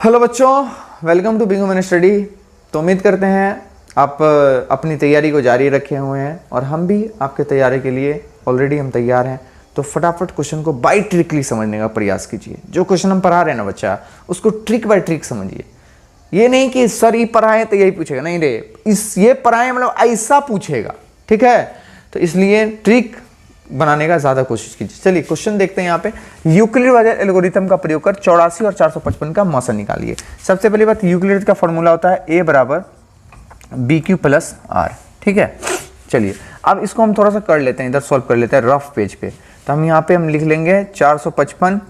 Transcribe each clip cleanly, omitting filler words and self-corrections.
Hello बच्चों, welcome to Bingo Man study. तो उम्मीद करते हैं आप अपनी तैयारी को जारी रखे हुए हैं और हम भी आपके तैयारी के लिए ऑलरेडी हम तैयार हैं। तो फटाफट क्वेश्चन को बाई ट्रिकली समझने का प्रयास कीजिए। जो क्वेश्चन हम पढ़ा रहे हैं ना बच्चा, उसको ट्रिक बाय ट्रिक समझिए। ये नहीं कि सर ये पढ़ाए तो यही पूछेगा, नहीं रे, इस ये पढ़ाए मतलब ऐसा पूछेगा, ठीक है। तो इसलिए ट्रिक बनाने का ज्यादा कोशिश कीजिए। चलिए क्वेश्चन देखते हैं। यहाँ पे यूक्लिड वाले एल्गोरिथम का प्रयोग कर 84 और 455 का मौसा निकालिए। सबसे पहली बात, यूक्लिड का फॉर्मूला होता है a बराबर BQ प्लस R, ठीक है। चलिए अब इसको हम थोड़ा सा कर लेते हैं, इधर सॉल्व कर लेते हैं रफ पेज पे। तो हम यहाँ पे हम लिख लेंगे 455।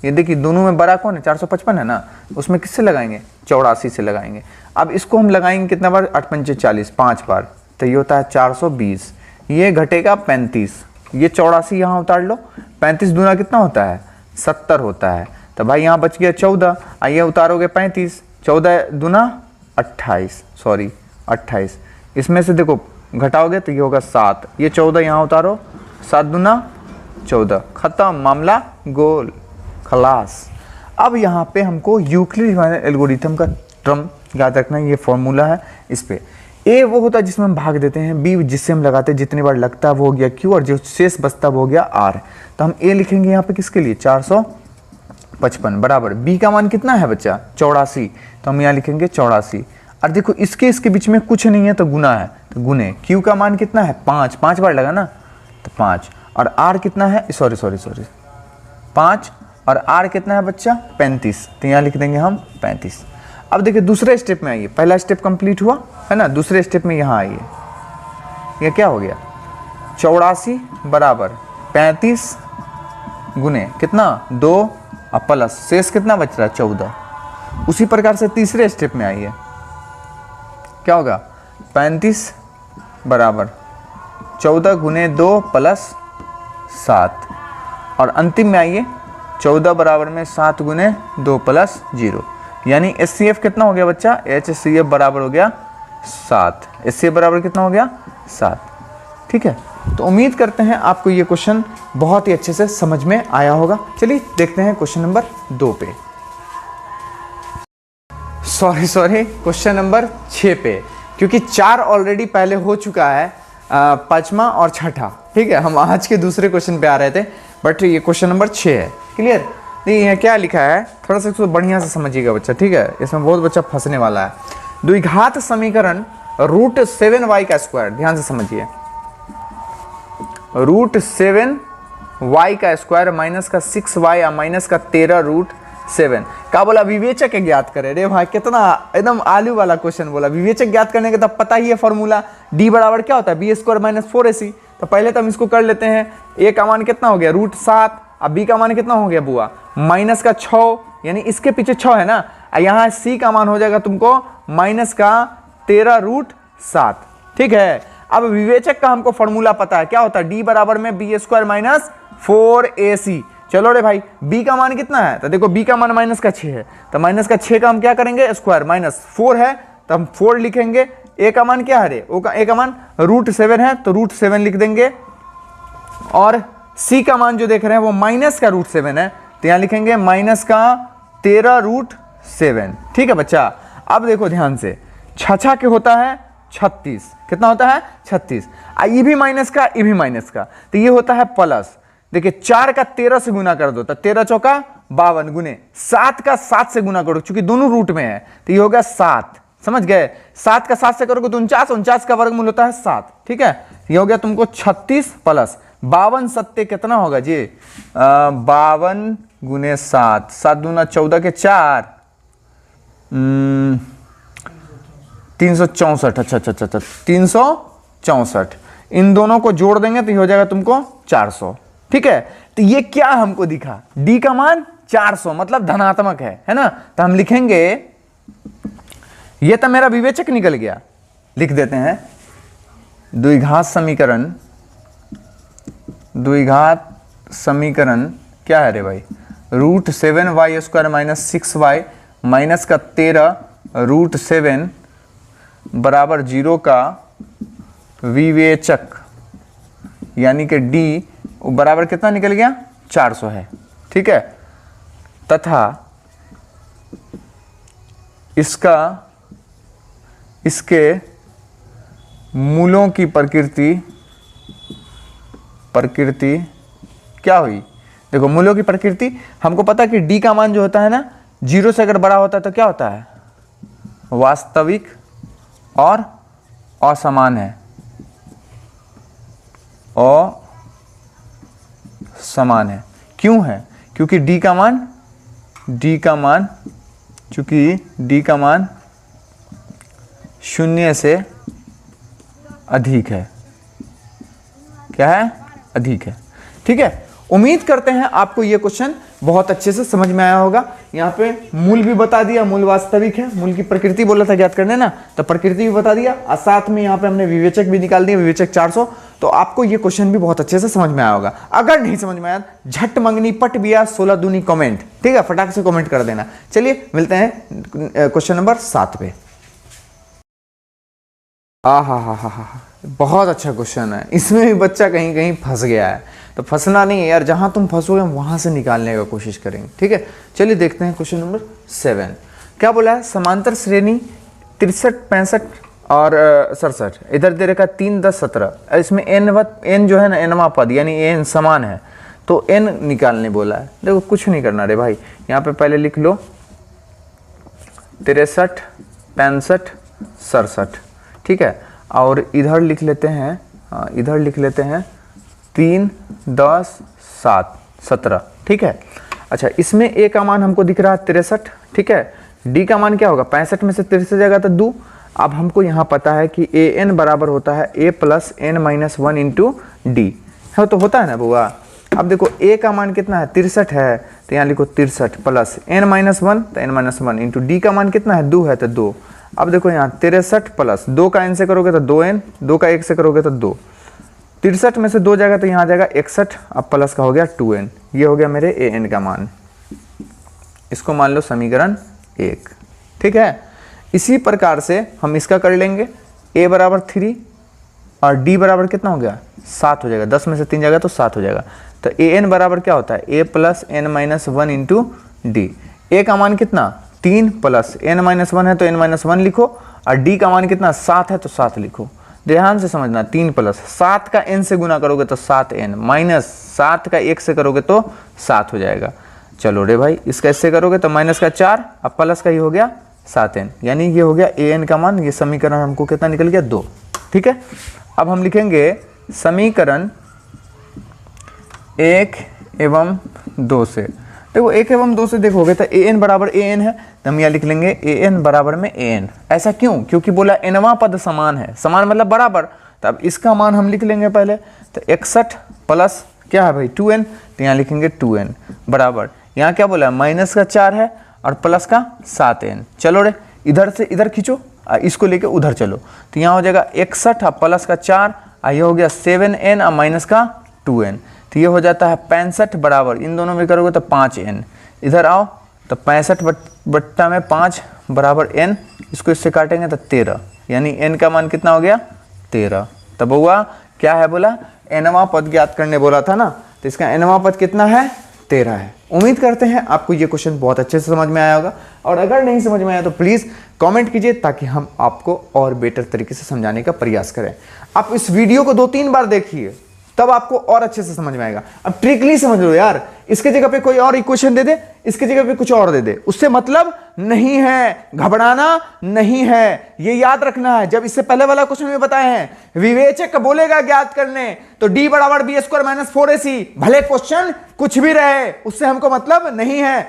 ये देखिए दोनों में बड़ा कौन है, 455 है ना, उसमें किससे लगाएंगे, 84 से लगाएंगे। अब इसको हम लगाएंगे कितना बार, 8 पंचे 40, 5 बार, तो ये होता है 420। ये घटेगा 35, ये 84 यहाँ उतार लो, 35 दूना कितना होता है, 70 होता है। तो भाई यहाँ बच गया 14, आइए उतारोगे 35, 14 दूना 28, सॉरी 28, इसमें से देखो घटाओगे तो ये होगा 7, ये 14 यहाँ उतारो, 7 दूना 14, खत्म, मामला गोल, खलास। अब यहाँ पे हमको यूक्लिड एल्गोरिथम का टर्म याद रखना है, ये फॉर्मूला है। इस पे ए वो होता है जिसमें हम भाग देते हैं, बी जिससे हम लगाते हैं, जितनी बार लगता है वो हो गया क्यू, और जो शेष बचता वो हो गया आर। तो हम ए लिखेंगे यहाँ पे किसके लिए, 455 बराबर बी का मान कितना है बच्चा, 84, तो हम यहाँ लिखेंगे 84। और देखो इसके बीच में कुछ नहीं है तो गुना है, तो गुने क्यू का मान कितना है 5, 5 बार लगा ना तो 5, और आर कितना है, सॉरी 5, और आर कितना है बच्चा 35, तो यहाँ लिख देंगे हम 35। अब देखिए दूसरे स्टेप में आइए, पहला स्टेप कंप्लीट हुआ है ना, दूसरे स्टेप में यहाँ आइए, ये क्या हो गया 84 बराबर 35 गुने कितना 2 और प्लस शेष कितना बच रहा है 14। उसी प्रकार से तीसरे स्टेप में आइए, क्या होगा 35 बराबर 14 गुने 2 प्लस 7, और अंतिम में आइए 14 बराबर में 7 गुने 2 प्लस 0, यानी HCF कितना हो गया बच्चा, HCF बराबर हो गया 7। HCF बराबर कितना हो गया 7, ठीक है। तो उम्मीद करते हैं आपको ये क्वेश्चन बहुत ही अच्छे से समझ में आया होगा। चलिए देखते हैं क्वेश्चन नंबर 2 पे, सॉरी क्वेश्चन नंबर 6 पे, क्योंकि 4 ऑलरेडी पहले हो चुका है, 5वां और 6ठा, ठीक है। हम आज के दूसरे क्वेश्चन पे आ रहे थे, बट ये क्वेश्चन नंबर 6 है। क्लियर, नहीं यहाँ क्या लिखा है थोड़ा सा इसको बढ़िया से समझिएगा बच्चा, ठीक है, इसमें बहुत बच्चा फंसने वाला है। द्विघात समीकरण √7y का स्क्वायर, ध्यान से समझिए, √7y का स्क्वायर माइनस का 6y और माइनस का 13√7 का बोला विवेचक ज्ञात करे। रे भाई कितना एकदम आलू वाला क्वेश्चन बोला। विवेचक ज्ञात करने के तब पता ही है फॉर्मूला, d बराबर क्या होता है b² - 4ac। तो पहले तो हम इसको कर लेते हैं, a का मान कितना हो गया √7, अब b का मान कितना हो गया बुआ माइनस का 6, यानी इसके पीछे 6 है ना, यहाँ c का मान हो जाएगा तुमको माइनस का 13√7, ठीक है। अब विवेचक का हमको फॉर्मूला पता है, क्या होता है d बराबर में b² - 4ac। चलो रे भाई b का मान कितना है, तो देखो b का मान माइनस का 6 है, तो माइनस का 6 का हम क्या करेंगे स्क्वायर, माइनस 4 है तो हम 4 लिखेंगे। a का मान क्या है रे, a का मान √7 है तो √7 लिख देंगे, और c का मान जो देख रहे हैं वो माइनस का √7 है, तो यहाँ लिखेंगे माइनस का 13√7, ठीक है बच्चा। अब देखो ध्यान से, छछा के होता है 36, कितना होता है 36, ये भी माइनस का, ये भी माइनस का, तो ये होता है प्लस। देखिए 4 का 13 से गुना कर दो तो 13 चौका 52 गुने 7 का 7 से गुना करो, चूंकि दोनों रूट में है तो ये होगा 7, समझ गए। 7 का 7 से करोगे तो 49, 49 का वर्गमूल होता है 7, ठीक है। ये हो गया तुमको 36 प्लस 52 सत्ते कितना होगा जी, 52 गुने 7, 7 दूना 14 के 4, 364, अच्छा 364, इन दोनों को जोड़ देंगे तो ये हो जाएगा तुमको 400, ठीक है। तो ये क्या हमको दिखा, d का मान 400 मतलब धनात्मक है ना, तो हम लिखेंगे, ये तो मेरा विवेचक निकल गया, लिख देते हैं द्विघात समीकरण क्या है रे भाई, √7y² - 6y माइनस का 13√7 बराबर 0 का विवेचक, यानी कि d बराबर कितना निकल गया 400 है, ठीक है, तथा इसके मूलों की प्रकृति क्या हुई? देखो मूलों की प्रकृति हमको पता है कि डी का मान जो होता है ना 0 से अगर बड़ा होता है तो क्या होता है? वास्तविक और असमान है, असमान है। क्यों है? क्योंकि डी का मान 0 से अधिक है। क्या है? अधिक है। ठीक है, उम्मीद करते हैं आपको ये क्वेश्चन बहुत अच्छे से समझ में आया होगा। यहाँ पे मूल भी बता दिया, मूल वास्तविक है, मूल की प्रकृति बोला था ज्ञात करने ना, तो प्रकृति भी बता दिया और साथ में यहाँ पे हमने विवेचक भी निकाल दिया, विवेचक 400। तो आपको ये क्वेश्चन भी बहुत अच्छे से समझ में आया होगा। अगर नहीं समझ में आया झट मंगनी पट बिया 16 दूनी कमेंट, ठीक है, फटाक से कमेंट कर देना। चलिए मिलते हैं क्वेश्चन नंबर 7 पे। हा, बहुत अच्छा क्वेश्चन है। इसमें भी बच्चा कहीं कहीं फंस गया है, तो फंसना नहीं है यार, जहां तुम फंसोगे वहां से निकालने का कोशिश करेंगे। ठीक है, चलिए देखते हैं क्वेश्चन नंबर 7 क्या बोला है। समांतर श्रेणी 63, 65 और 67, इधर दे रखा 3, 10, 17। इसमें n जो है ना nवां पद यानी n समान है, तो n निकालने बोला है। देखो कुछ नहीं करना रे भाई, यहाँ पे पहले लिख लो 63, 65, 67। ठीक है, और इधर लिख लेते हैं, इधर लिख लेते हैं 3, 10, 7, 17। ठीक है, अच्छा इसमें a का मान हमको दिख रहा है 63। ठीक है, d का मान क्या होगा? 65 में से 63 जाएगा तो 2। अब हमको यहाँ पता है कि an बराबर होता है a plus n minus 1 into D, तो होता है ना बुआ। अब देखो a का मान कितना है? 63 है, तो यहाँ लिखो 63 प्लस n माइनस 1, तो n माइनस 1 इंटू डी का मान कितना है? 2 है, तो 2। अब देखो यहाँ 63 प्लस 2 का n से करोगे तो 2n, 2 का 1 से करोगे तो 2। 63 में से 2 जाएगा तो यहाँ आ जाएगा 61, अब प्लस का हो गया 2n। ये हो गया मेरे an का मान। इसको मान लो समीकरण 1। ठीक है, इसी प्रकार से हम इसका कर लेंगे। a बराबर 3 और d बराबर कितना हो गया? 7 हो जाएगा। 10 में से 3 जाएगा तो 7 हो जाएगा। तो an बराबर क्या होता है? a plus n minus 1 into D. a का मान कितना? 3 प्लस n माइनस 1 है तो n माइनस 1 लिखो, और d का मान कितना? 7 है तो 7 लिखो। ध्यान से समझना, 3 प्लस 7 का n से गुना करोगे तो 7n, माइनस 7 का 1 से करोगे तो 7 हो जाएगा। चलो रे भाई, इसका इससे करोगे तो माइनस का 4, अब प्लस का ही हो गया 7n, यानी ये हो गया an का मान। ये समीकरण हमको कितना निकल गया? 2। ठीक है, अब हम लिखेंगे समीकरण 1 एवं 2 से। देखो 1 एवं 2 से देखोगे तो an बराबर an है, तो हम यहाँ लिख लेंगे an बराबर में an। ऐसा क्यों? क्योंकि बोला nवां पद समान है, समान मतलब बराबर, तो अब इसका मान हम लिख लेंगे पहले। तो 61 प्लस क्या है भाई? 2n, तो यहाँ लिखेंगे 2n बराबर, यहाँ क्या बोला? माइनस का 4 है और प्लस का 7n। चलो रे, इधर से इधर खींचो, इसको लेके उधर चलो, तो यहाँ हो जाएगा 61 और प्लस का 4, ये हो गया 7n और माइनस का 2n, तो ये हो जाता है 65 बराबर, इन दोनों में करोगे तो 5n। इधर आओ तो 65 बट्टा में 5 बराबर n, इसको इससे काटेंगे तो 13, यानी n का मान कितना हो गया? 13। तो बउआ क्या है बोला? nवां पद ज्ञात करने बोला था ना, तो इसका nवां पद कितना है? 13 है। उम्मीद करते हैं आपको ये क्वेश्चन बहुत अच्छे से समझ में आया होगा, और अगर नहीं समझ में आया तो प्लीज़ कमेंट कीजिए ताकि हम आपको और बेटर तरीके से समझाने का प्रयास करें। आप इस वीडियो को 2-3 बार देखिए, तब आपको और अच्छे से समझ में आएगा। अब ट्रिकली समझ लो यार, इसके जगह पे कोई और इक्वेशन दे दे, इसके जगह पे कुछ और दे दे, उससे मतलब नहीं है, घबराना नहीं है, ये याद रखना है। जब इससे पहले वाला क्वेश्चन में बताए हैं विवेचक बोलेगा ज्ञात करने तो d बराबर बी स्क्वायर माइनस 4ac, भले क्वेश्चन कुछ भी रहे उससे हमको मतलब नहीं है।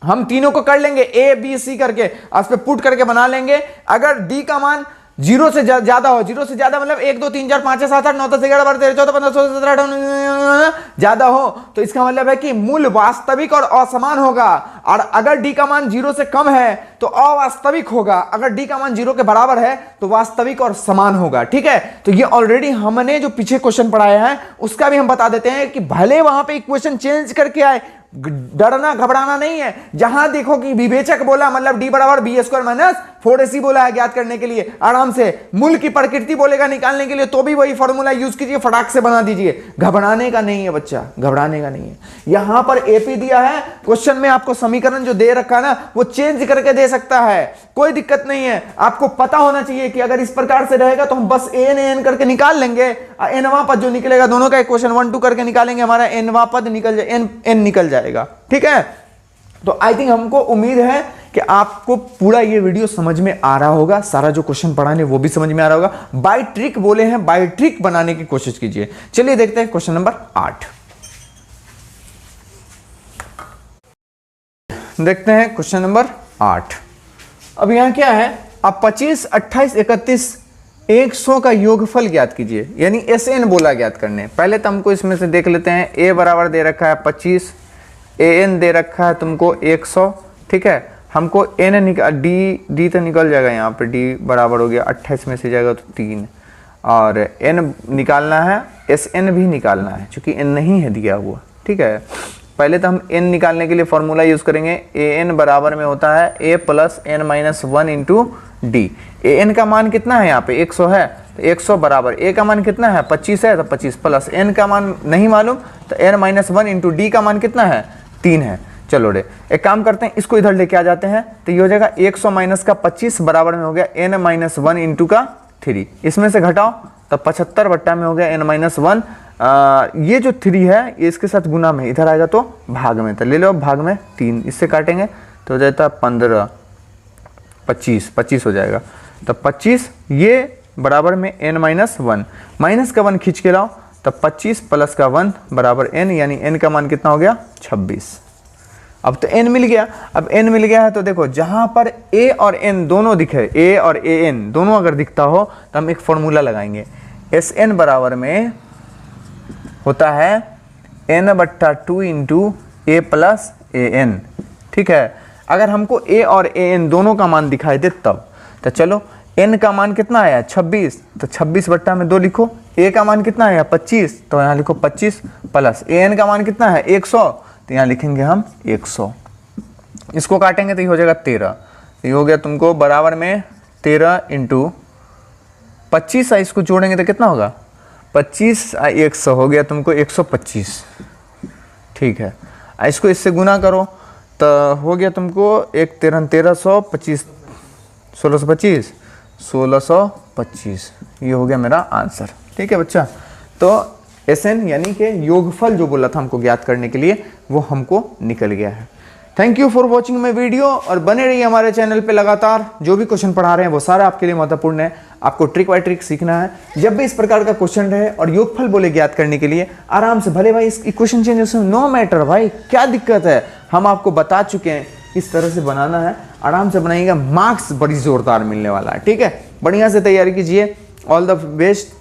हम तीनों को कर लेंगे a b c करके, उस पर पुट करके बना लेंगे। अगर d का मान 0 से ज्यादा हो, 0 से ज्यादा मतलब 1 2 3 4 5 6 7 8 9 10 11 12 13 14 15 16 17 18 ज्यादा हो, तो इसका मतलब है कि मूल वास्तविक और असमान होगा। और अगर d का मान 0 से कम है तो अवास्तविक होगा, अगर d का मान 0 के बराबर है तो वास्तविक और समान होगा। ठीक है, तो ये ऑलरेडी हमने जो पीछे क्वेश्चन पढ़ाया है उसका भी हम बता देते हैं कि भले वहां पे इक्वेशन चेंज करके आए, डरना घबराना नहीं है। जहां देखो कि विवेचक बोला मतलब d बराबर बी स्क्वायर माइनस 4ac बोला है ज्ञात करने के लिए, आराम से। मूल की प्रकृति बोलेगा निकालने के लिए तो भी वही फॉर्मूला यूज कीजिए, फटाक से बना दीजिए। घबराने का नहीं है बच्चा, घबराने का नहीं है। यहां पर एपी दिया है, क्वेश्चन में आपको समीकरण जो दे रखा है ना वो चेंज करके दे सकता है, कोई दिक्कत नहीं है। आपको पता होना चाहिए कि अगर इस प्रकार से रहेगा तो हम बस एन करके निकाल लेंगे, एनवा पद जो निकलेगा दोनों का इक्वेशन 1 2 करके निकालेंगे, हमारा एनवा पद निकल जाए, एन निकल जाएगा। ठीक है, तो आई थिंक हमको उम्मीद है कि आपको पूरा ये वीडियो समझ में आ रहा होगा, सारा जो क्वेश्चन पढ़ाने वो भी समझ में आ रहा होगा। बाय ट्रिक बोले हैं, बाय ट्रिक बनाने की कोशिश कीजिए। चलिए देखते हैं क्वेश्चन नंबर 8। देखते हैं क्वेश्चन नंबर 8। अब यहां क्या है, आप 25, 28, 31, 100 का योगफल ज्ञात कीजिए, यानी एसएन बोला ज्ञात करने। पहले तो हमको इसमें से देख लेते हैं। ए बराबर दे रखा है 25, एन दे रखा है तुमको 100। ठीक है, हमको एन डी तो निकल जाएगा, यहाँ पे डी बराबर हो गया 28 में से जाएगा तो 3, और एन निकालना है, एस एन भी निकालना है क्योंकि एन नहीं है दिया हुआ। ठीक है, पहले तो हम एन निकालने के लिए फॉर्मूला यूज करेंगे। ए एन बराबर में होता है A plus N minus 1 into D. A N का मान कितना है, यहाँ पे 100 है तो 100 बराबर ए का मान कितना है 25 है तो 25 प्लस एन का मान नहीं मालूम तो एन माइनस 1 इंटू डी का मान कितना है 3 है। चलो रे एक काम करते हैं, इसको इधर लेके आ जाते हैं तो ये हो जाएगा 100 माइनस का 25 बराबर में हो गया एन माइनस 1 इंटू का 3। इसमें से घटाओ तो 75 बट्टा में हो गया एन माइनस 1। ये जो 3 है ये इसके साथ गुना में, इधर आएगा तो भाग में, तो ले लो भाग में 3, इससे काटेंगे तो हो जाता है 15, 25 हो जाएगा। तो 25 ये बराबर में n माइनस 1, माइनस का 1 खींच के लाओ तो 25 प्लस का 1 बराबर n, यानी n का मान कितना हो गया 26। अब तो n मिल गया। अब n मिल गया है तो देखो जहां पर a और n दोनों दिखे, a और an दोनों अगर दिखता हो तो हम एक फॉर्मूला लगाएंगे। Sn बराबर में होता है n/2 into a plus an। ठीक है, अगर हमको a और an दोनों का मान दिखाई दे तब तो चलो n का मान कितना आया 26, तो 26 बट्टा में 2 लिखो। a का मान कितना आया 25, तो यहाँ लिखो 25 प्लस an का मान कितना है 100, तो यहाँ लिखेंगे हम 100। इसको काटेंगे तो ये हो जाएगा 13, ये हो गया तुमको बराबर में 13 इंटू 25, इसको जोड़ेंगे तो कितना होगा 25 100 हो गया तुमको 125। ठीक है, इसको इससे गुना करो तो हो गया तुमको 1 13 1325, 1625, 1625, ये हो गया मेरा आंसर। ठीक है बच्चा, तो एसएन यानी कि योगफल जो बोला था हमको ज्ञात करने के लिए वो हमको निकल गया है। Thank you for watching my video, और बने रहिए हमारे चैनल पे लगातार। जो भी क्वेश्चन पढ़ा रहे हैं वो सारा आपके लिए महत्वपूर्ण है, आपको ट्रिक बाय ट्रिक सीखना है। जब भी इस प्रकार का क्वेश्चन रहे और योगफल बोले ज्ञात करने के लिए आराम से, भले भाई इस इक्वेशन चेंज नो मैटर भाई, क्या दिक्कत है, हम आपको बता चुके हैं किस तरह से बनाना है, आराम से बनाइएगा, मार्क्स बड़ी जोरदार मिलने वाला है। ठीक है, बढ़िया से तैयारी कीजिए। All the best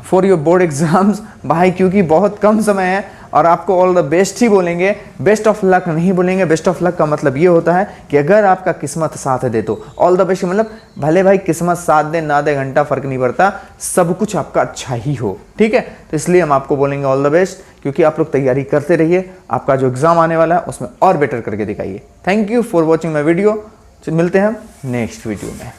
for your board exams भाई, क्योंकि बहुत कम समय है और आपको ऑल द बेस्ट ही बोलेंगे, बेस्ट ऑफ लक नहीं बोलेंगे। बेस्ट ऑफ लक का मतलब ये होता है कि अगर आपका किस्मत साथ दे तो ऑल द बेस्ट, मतलब भले भाई किस्मत साथ दे ना दे घंटा फर्क नहीं पड़ता, सब कुछ आपका अच्छा ही हो। ठीक है, तो इसलिए हम आपको बोलेंगे ऑल द बेस्ट, क्योंकि आप लोग तैयारी करते रहिए, आपका जो एग्जाम आने वाला है उसमें और बेटर करके दिखाइए। Thank you for watching my video, मिलते हैं हम नेक्स्ट वीडियो में।